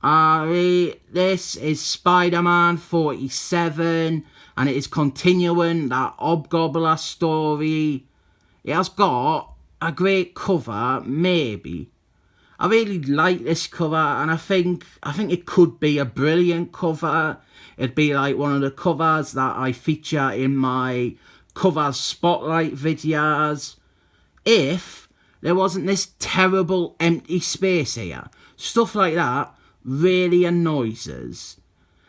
This is Spider-Man 47, and it is continuing that Hobgoblin story. It has got a great cover, maybe. I really like this cover, and I think it could be a brilliant cover. It'd be like one of the covers that I feature in my cover spotlight videos. If there wasn't this terrible empty space here. Stuff like that really annoys us.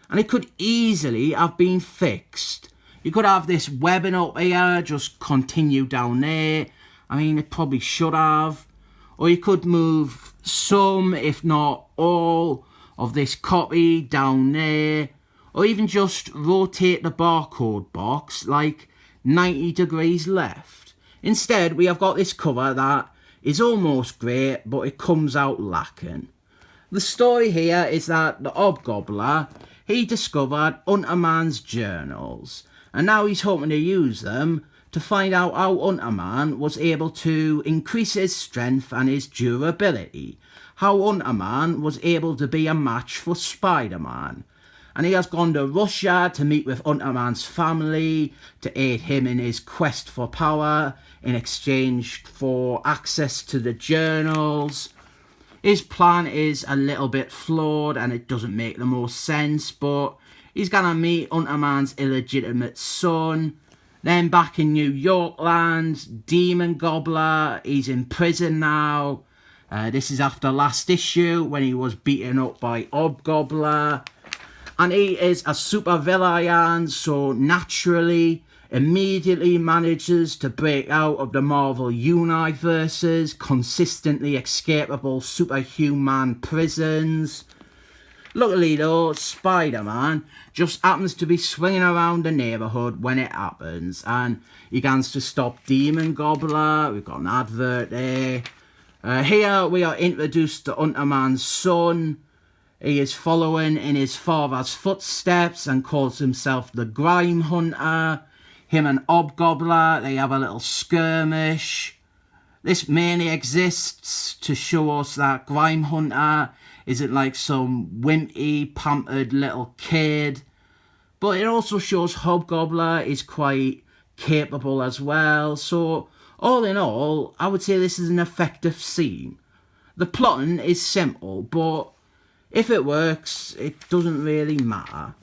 And it could easily have been fixed. You could have this webbing up here, just continue down there. I mean, it probably should have. Or you could move some, if not all, of this copy down there. Or even just rotate the barcode box like 90 degrees left. Instead, we have got this cover that is almost great, but it comes out lacking. The story here is that the Hobgoblin, he discovered Unterman's journals. And now he's hoping to use them to find out how Unterman was able to increase his strength and his durability. How Unterman was able to be a match for Spider-Man. And he has gone to Russia to meet with Unterman's family to aid him in his quest for power in exchange for access to the journals. His plan is a little bit flawed and it doesn't make the most sense, but he's gonna meet Unterman's illegitimate son. Then back in New York land, Demogoblin, he's in prison now. This is after last issue when he was beaten up by Hobgoblin. And he is a super villain, so naturally, immediately manages to break out of the Marvel Universe's consistently escapable superhuman prisons. Luckily though, Spider-Man just happens to be swinging around the neighbourhood when it happens, and he gets to stop Demogoblin. We've got an advert there. Here we are introduced to Unterman's son. He is following in his father's footsteps and calls himself the Grime Hunter. Him and Hobgoblin, they have a little skirmish. This mainly exists to show us that Grime Hunter isn't like some wimpy, pampered little kid. But it also shows Hobgoblin is quite capable as well. So, all in all, I would say this is an effective scene. The plotting is simple, but if it works, it doesn't really matter.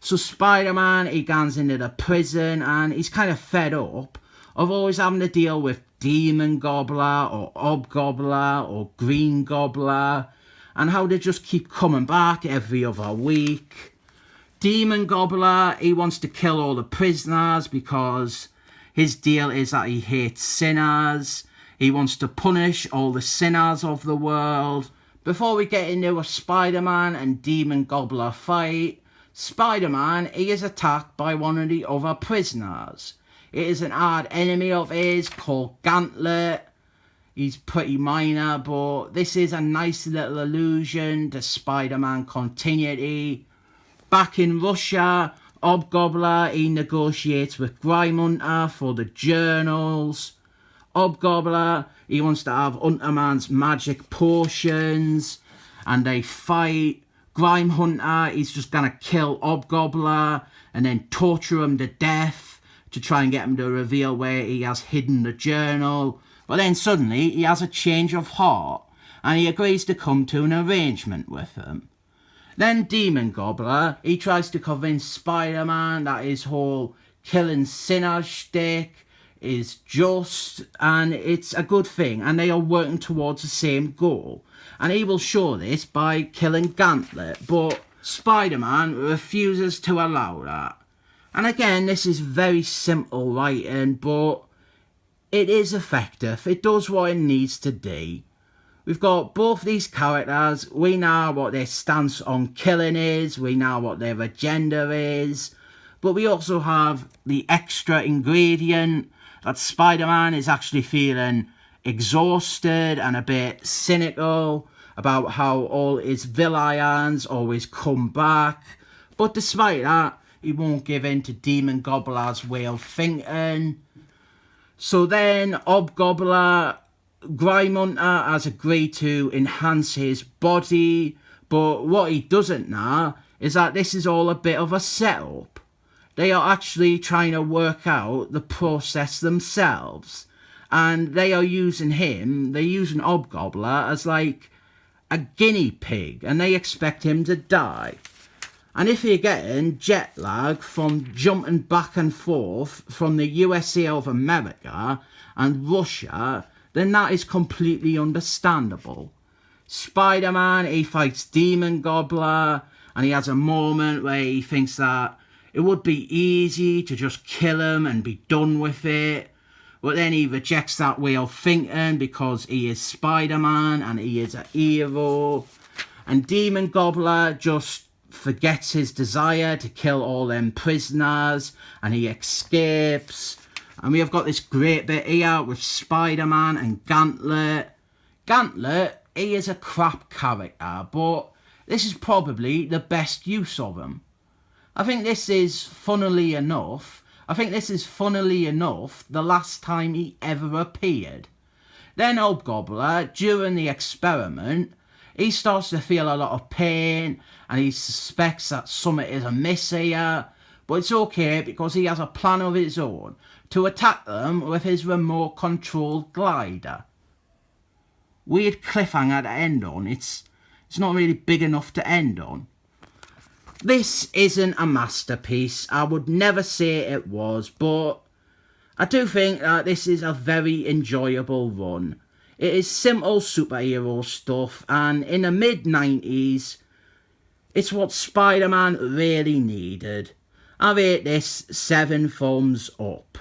So Spider-Man, he goes into the prison and he's kind of fed up of always having to deal with Demogoblin or Hobgoblin or Green Goblin and how they just keep coming back every other week. Demogoblin, he wants to kill all the prisoners because his deal is that he hates sinners. He wants to punish all the sinners of the world. Before we get into a Spider-Man and Demogoblin fight, Spider-Man, he is attacked by one of the other prisoners. It is an hard enemy of his called Gauntlet. He's pretty minor, but this is a nice little allusion to Spider-Man continuity. Back in Russia, Hobgoblin, he negotiates with Grime Hunter for the journals. Hobgoblin, he wants to have Unterman's magic potions, and they fight. Grime Hunter, he's just gonna kill Hobgoblin and then torture him to death to try and get him to reveal where he has hidden the journal. But then suddenly he has a change of heart and he agrees to come to an arrangement with him. Then Demogoblin, he tries to convince Spider-Man that his whole killing sinners shtick is just and it's a good thing and they are working towards the same goal. And he will show this by killing Gauntlet, but Spider-Man refuses to allow that. And again, this is very simple writing, but it is effective. It does what it needs to do. We've got both these characters. We know what their stance on killing is. We know what their agenda is. But we also have the extra ingredient that Spider-Man is actually feeling exhausted and a bit cynical about how all his villains always come back. But despite that, he won't give in to Demogoblin's way of thinking. So then Hobgoblin, Grime Hunter has agreed to enhance his body But what he doesn't know is that this is all a bit of a setup. They are actually trying to work out the process themselves. And they are using him, they're using Hobgoblin as like a guinea pig. And they expect him to die. And if you're getting jet lag from jumping back and forth from the USA of America and Russia, then that is completely understandable. Spider-Man, he fights Demogoblin, and he has a moment where he thinks that it would be easy to just kill him and be done with it. But then he rejects that way of thinking because he is Spider-Man and he is a hero. And Demogoblin just forgets his desire to kill all them prisoners and he escapes. And we have got this great bit here with Spider-Man and Gauntlet. Gauntlet, he is a crap character, but this is probably the best use of him. I think this is, funnily enough, the last time he ever appeared. Then Hobgoblin, during the experiment, he starts to feel a lot of pain and he suspects that something is amiss here. But it's okay because he has a plan of his own to attack them with his remote controlled glider. Weird cliffhanger to end on. It's not really big enough to end on. This isn't a masterpiece. I would never say it was, but I do think that this is a very enjoyable run. It is simple superhero stuff, and in the mid-90s, it's what Spider-Man really needed. I rate this 7 thumbs up.